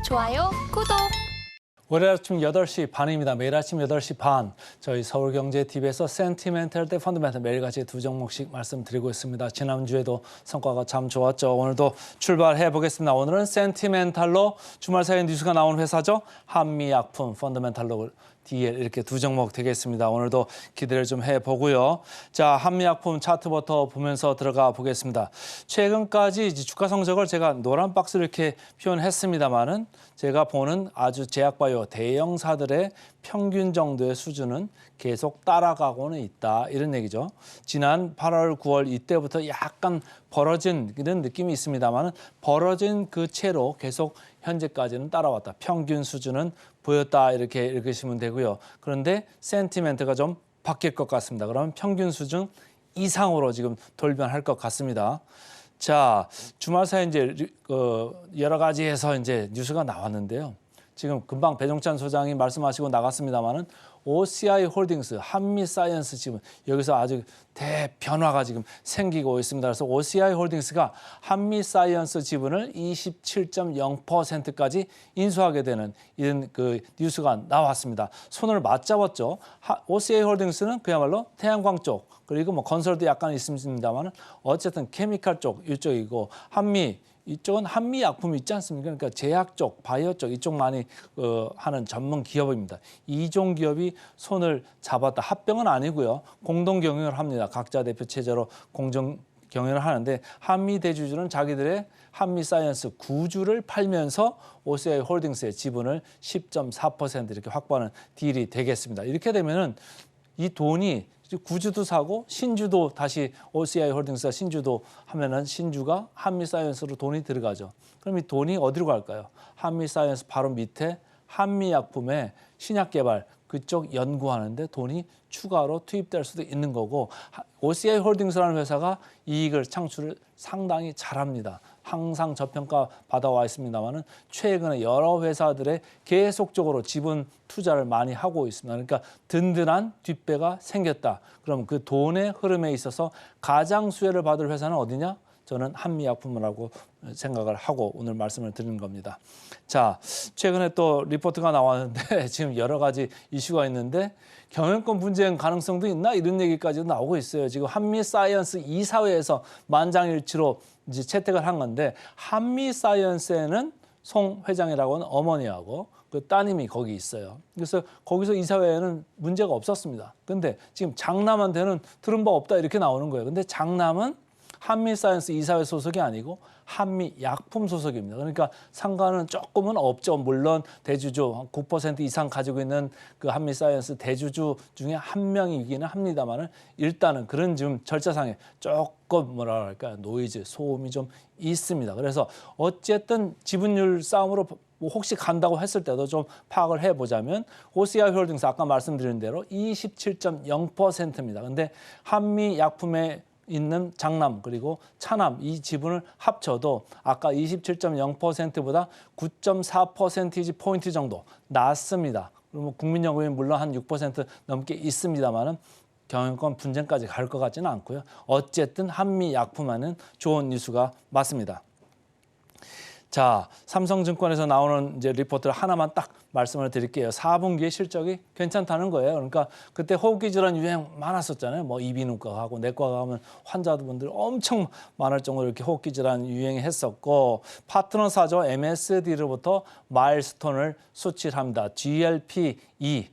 좋아요, 구독. 월요일 아침 8시 반입니다. 매일 아침 8시 반 저희 서울경제TV에서 센티멘탈 대 펀더멘탈 매일같이 두 종목씩 말씀드리고 있습니다. 지난주에도 성과가 참 좋았죠. 오늘도 출발해 보겠습니다. 오늘은 센티멘탈로 주말 사이 뉴스가 나온 회사죠. 한미약품 펀더멘탈로 DL 이렇게 두 종목 되겠습니다. 오늘도 기대를 좀 해보고요. 자, 한미약품 차트부터 보면서 들어가 보겠습니다. 최근까지 이제 주가 성적을 제가 노란 박스로 이렇게 표현했습니다만은 제가 보는 아주 제약바이오 대형사들의 평균 정도의 수준은 계속 따라가고는 있다. 이런 얘기죠. 지난 8월, 9월 이때부터 약간 벌어진 이런 느낌이 있습니다만은 벌어진 그 채로 계속 현재까지는 따라왔다. 평균 수준은 보였다. 이렇게 읽으시면 되고요. 그런데 센티멘트가 좀 바뀔 것 같습니다. 그러면 평균 수준 이상으로 지금 돌변할 것 같습니다. 자, 주말 사이 이제 여러 가지에서 이제 뉴스가 나왔는데요. 지금 금방 배종찬 소장이 말씀하시고 나갔습니다만은 OCI 홀딩스, 한미사이언스 지금 여기서 아주 대변화가 지금 생기고 있습니다. 그래서 OCI 홀딩스가 한미사이언스 지분을 27.0%까지 인수하게 되는 이런 그 뉴스가 나왔습니다. 손을 맞잡았죠. OCI 홀딩스는 그야말로 태양광 쪽 그리고 뭐 건설도 약간 있습니다만 어쨌든 케미칼 쪽 이쪽이고 이쪽은 한미약품이 있지 않습니까? 그러니까 제약 쪽, 바이오 쪽 이쪽 많이 하는 전문 기업입니다. 이종 기업이 손을 잡았다. 합병은 아니고요. 공동 경영을 합니다. 각자 대표 체제로 공정 경영을 하는데 한미 대주주는 자기들의 한미사이언스 구주를 팔면서 OCI 홀딩스의 지분을 10.4% 이렇게 확보하는 딜이 되겠습니다. 이렇게 되면은 이 돈이 구주도 사고 신주도 다시 OCI 홀딩스가 신주도 하면은 신주가 한미사이언스로 돈이 들어가죠. 그럼 이 돈이 어디로 갈까요? 한미사이언스 바로 밑에 한미약품의 신약 개발 그쪽 연구하는데 돈이 추가로 투입될 수도 있는 거고 OCI 홀딩스라는 회사가 이익을 창출을 상당히 잘합니다. 항상 저평가 받아와 있습니다만은 최근에 여러 회사들의 계속적으로 지분 투자를 많이 하고 있습니다. 그러니까 든든한 뒷배가 생겼다. 그럼 그 돈의 흐름에 있어서 가장 수혜를 받을 회사는 어디냐? 저는 한미약품이라고 생각을 하고 오늘 말씀을 드리는 겁니다. 자, 최근에 또 리포트가 나왔는데 지금 여러 가지 이슈가 있는데 경영권 분쟁 가능성도 있나? 이런 얘기까지도 나오고 있어요. 지금 한미사이언스 이사회에서 만장일치로 이제 채택을 한 건데 한미사이언스에는 송 회장이라고 하는 어머니하고 그 따님이 거기 있어요. 그래서 거기서 이사회에는 문제가 없었습니다. 근데 지금 장남한테는 들은 바 없다 이렇게 나오는 거예요. 근데 장남은 한미사이언스 이사회 소속이 아니고 한미약품 소속입니다. 그러니까 상관은 조금은 없죠. 물론 대주주 9% 이상 가지고 있는 그 한미사이언스 대주주 중에 한 명이기는 합니다만은 일단은 그런 지금 절차상에 조금 뭐랄까 노이즈, 소음이 좀 있습니다. 그래서 어쨌든 지분율 싸움으로 뭐 혹시 간다고 했을 때도 좀 파악을 해보자면 OCI 홀딩스 아까 말씀드린 대로 27.0%입니다. 근데 한미약품의 있는 장남 그리고 차남 이 지분을 합쳐도 아까 27.0%보다 9.4% 포인트 정도 낮습니다. 그리고 국민연금이 물론 한 6% 넘게 있습니다만은 경영권 분쟁까지 갈 것 같지는 않고요. 어쨌든 한미약품하는 좋은 뉴스가 맞습니다. 자, 삼성증권에서 나오는 이제 리포트를 하나만 딱 말씀을 드릴게요. 4분기의 실적이 괜찮다는 거예요. 그러니까 그때 호흡기 질환 유행 많았었잖아요. 뭐 이비인후과 가고 내과 가면 환자분들 엄청 많을 정도로 이렇게 호흡기 질환 유행했었고 파트너사죠. MSD로부터 마일스톤을 수출합니다. GLP-2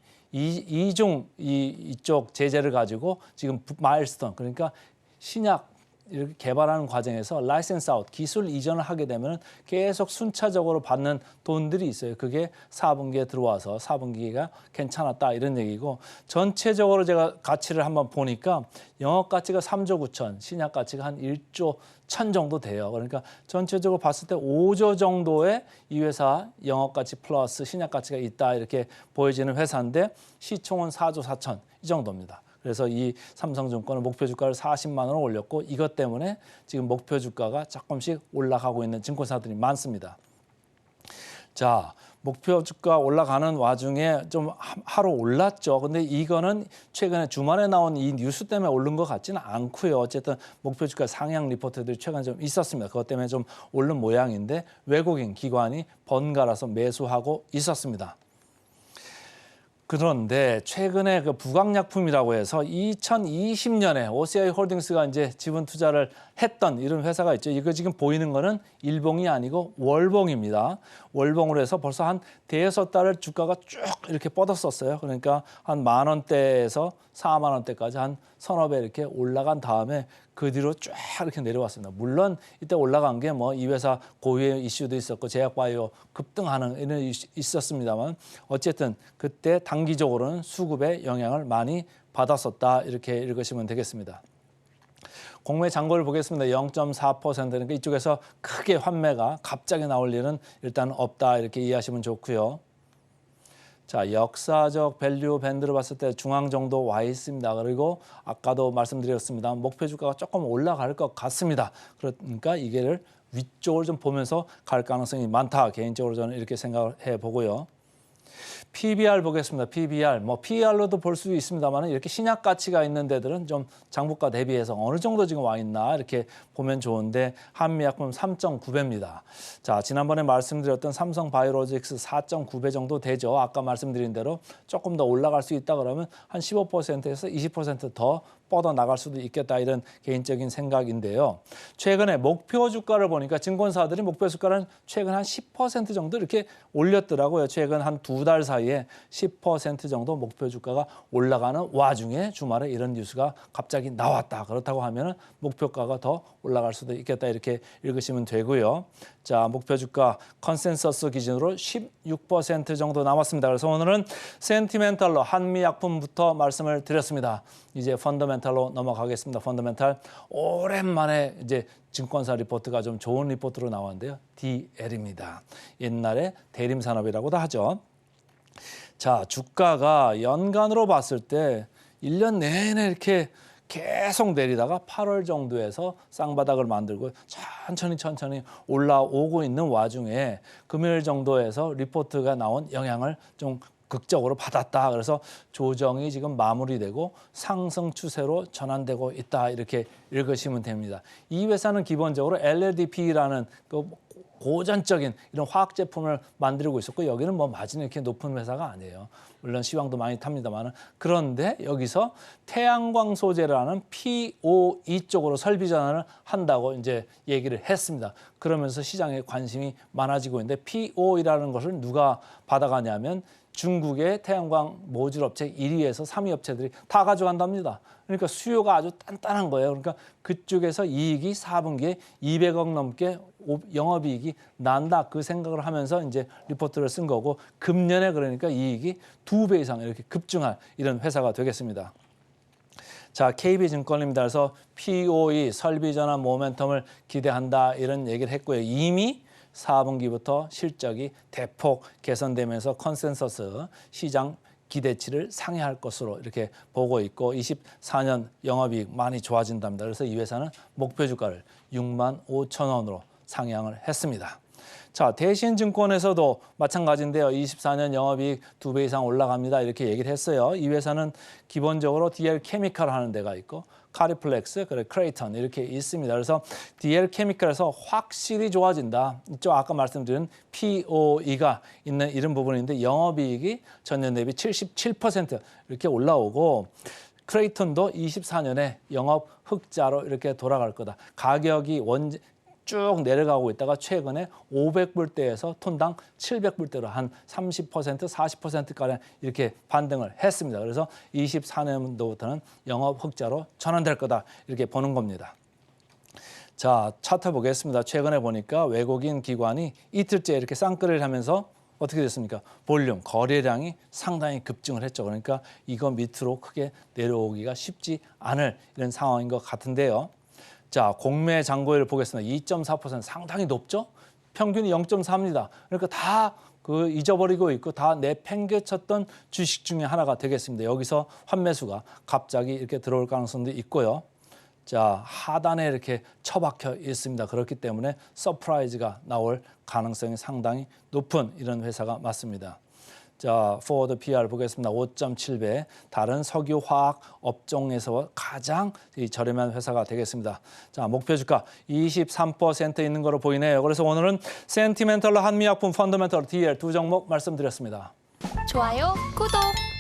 이쪽 제재를 가지고 지금 마일스톤 그러니까 신약 이렇게 개발하는 과정에서 라이센스 아웃, 기술 이전을 하게 되면 계속 순차적으로 받는 돈들이 있어요. 그게 4분기에 들어와서 4분기가 괜찮았다 이런 얘기고 전체적으로 제가 가치를 한번 보니까 영업 가치가 3조 9천, 신약 가치가 한 1조 1천 정도 돼요. 그러니까 전체적으로 봤을 때 5조 정도의 이 회사 영업 가치 플러스 신약 가치가 있다 이렇게 보여지는 회사인데 시총은 4조 4천 이 정도입니다. 그래서 이 삼성증권은 목표 주가를 40만 원을 올렸고 이것 때문에 지금 목표 주가가 조금씩 올라가고 있는 증권사들이 많습니다. 자, 목표 주가 올라가는 와중에 좀 하루 올랐죠. 근데 이거는 최근에 주말에 나온 이 뉴스 때문에 오른 것 같지는 않고요. 어쨌든 목표 주가 상향 리포트들이 최근에 좀 있었습니다. 그것 때문에 좀 오른 모양인데 외국인 기관이 번갈아서 매수하고 있었습니다. 그런데 최근에 그 부강약품이라고 해서 2020년에 OCI 홀딩스가 이제 지분 투자를 했던 이런 회사가 있죠. 이거 지금 보이는 거는 일봉이 아니고 월봉입니다. 월봉으로 해서 벌써 한 대여섯 달을 주가가 쭉 이렇게 뻗었었어요. 그러니까 한 10,000원대에서 40,000원대까지 한 서너 배 이렇게 올라간 다음에 그 뒤로 쫙 이렇게 내려왔습니다. 물론 이때 올라간 게 뭐 이 회사 고유의 이슈도 있었고 제약바이오 급등하는 이런 이슈 있었습니다만 어쨌든 그때 단기적으로는 수급에 영향을 많이 받았었다 이렇게 읽으시면 되겠습니다. 공매 잔고를 보겠습니다. 0.4%. 그러니까 이쪽에서 크게 환매가 갑자기 나올 일은 일단 없다 이렇게 이해하시면 좋고요. 자, 역사적 밸류 밴드로 봤을 때 중앙 정도 와 있습니다. 그리고 아까도 말씀드렸습니다. 목표 주가가 조금 올라갈 것 같습니다. 그러니까 이게를 위쪽을 좀 보면서 갈 가능성이 많다. 개인적으로 저는 이렇게 생각을 해보고요. PBR 보겠습니다. PBR, 뭐 PER로도 볼 수 있습니다만 이렇게 신약 가치가 있는 데들은 좀 장부가 대비해서 어느 정도 지금 와 있나 이렇게 보면 좋은데 한미약품 3.9배입니다. 자, 지난번에 말씀드렸던 삼성바이오로직스 4.9배 정도 되죠. 아까 말씀드린 대로 조금 더 올라갈 수 있다 그러면 한 15%에서 20% 더 뻗어 나갈 수도 있겠다 이런 개인적인 생각인데요. 최근에 목표 주가를 보니까 증권사들이 목표 주가를 최근 한 10% 정도 이렇게 올렸더라고요. 최근 한 두 달 사이에 10% 정도 목표 주가가 올라가는 와중에 주말에 이런 뉴스가 갑자기 나왔다. 그렇다고 하면 목표가가 더 올라갈 수도 있겠다 이렇게 읽으시면 되고요. 자, 목표 주가 컨센서스 기준으로 16% 정도 남았습니다. 그래서 오늘은 센티멘탈로 한미약품부터 말씀을 드렸습니다. 이제 펀더멘탈로 넘어가겠습니다. 펀더멘탈 오랜만에 이제 증권사 리포트가 좀 좋은 리포트로 나왔는데요. DL입니다. 옛날에 대림산업이라고도 하죠. 자, 주가가 연간으로 봤을 때 1년 내내 이렇게 계속 내리다가 8월 정도에서 쌍바닥을 만들고 천천히 올라오고 있는 와중에 금요일 정도에서 리포트가 나온 영향을 좀 극적으로 받았다. 그래서 조정이 지금 마무리되고 상승 추세로 전환되고 있다. 이렇게 읽으시면 됩니다. 이 회사는 기본적으로 LLDP라는 그 고전적인 이런 화학 제품을 만들고 있었고 여기는 뭐 마진이 이렇게 높은 회사가 아니에요. 물론 시황도 많이 탑니다만 그런데 여기서 태양광 소재라는 POE 쪽으로 설비 전환을 한다고 이제 얘기를 했습니다. 그러면서 시장에 관심이 많아지고 있는데 POE라는 것을 누가 받아가냐면 중국의 태양광 모듈 업체 1위에서 3위 업체들이 다 가져간답니다. 그러니까 수요가 아주 단단한 거예요. 그러니까 그쪽에서 이익이 4분기에 200억 넘게 영업이익이 난다. 그 생각을 하면서 이제 리포트를 쓴 거고 금년에 그러니까 이익이 2배 이상 이렇게 급증할 이런 회사가 되겠습니다. 자, KB증권입니다. 그래서 POE 설비 전환 모멘텀을 기대한다 이런 얘기를 했고요. 이미 4분기부터 실적이 대폭 개선되면서 컨센서스 시장 기대치를 상회할 것으로 이렇게 보고 있고 24년 영업이익 많이 좋아진답니다. 그래서 이 회사는 목표 주가를 65,000원으로 상향을 했습니다. 자, 대신증권에서도 마찬가지인데요. 24년 영업이익 2배 이상 올라갑니다. 이렇게 얘기를 했어요. 이 회사는 기본적으로 DL 케미칼 하는 데가 있고 카리플렉스, 그리고 크레이턴 이렇게 있습니다. 그래서 DL 케미칼에서 확실히 좋아진다. 이쪽 아까 말씀드린 POE가 있는 이런 부분인데 영업이익이 전년 대비 77% 이렇게 올라오고 크레이턴도 24년에 영업 흑자로 이렇게 돌아갈 거다. 가격이 쭉 내려가고 있다가 최근에 500불대에서 톤당 700불대로 한 30%, 40%가량 이렇게 반등을 했습니다. 그래서 24년도부터는 영업 흑자로 전환될 거다 이렇게 보는 겁니다. 자, 차트 보겠습니다. 최근에 보니까 외국인 기관이 이틀째 이렇게 쌍끌이를 하면서 어떻게 됐습니까? 볼륨, 거래량이 상당히 급증을 했죠. 그러니까 이거 밑으로 크게 내려오기가 쉽지 않을 이런 상황인 것 같은데요. 자, 공매 잔고율을 보겠습니다. 2.4% 상당히 높죠? 평균이 0.4입니다. 그러니까 다 잊어버리고 있고 다 내팽개쳤던 주식 중에 하나가 되겠습니다. 여기서 환매수가 갑자기 이렇게 들어올 가능성도 있고요. 자, 하단에 이렇게 처박혀 있습니다. 그렇기 때문에 서프라이즈가 나올 가능성이 상당히 높은 이런 회사가 맞습니다. 자, 포워드 PR 보겠습니다. 5.7배. 다른 석유 화학 업종에서 가장 저렴한 회사가 되겠습니다. 자, 목표 주가 23% 있는 거로 보이네요. 그래서 오늘은 센티멘털로 한미약품, 펀더멘털, DL 두 종목 말씀드렸습니다. 좋아요, 구독.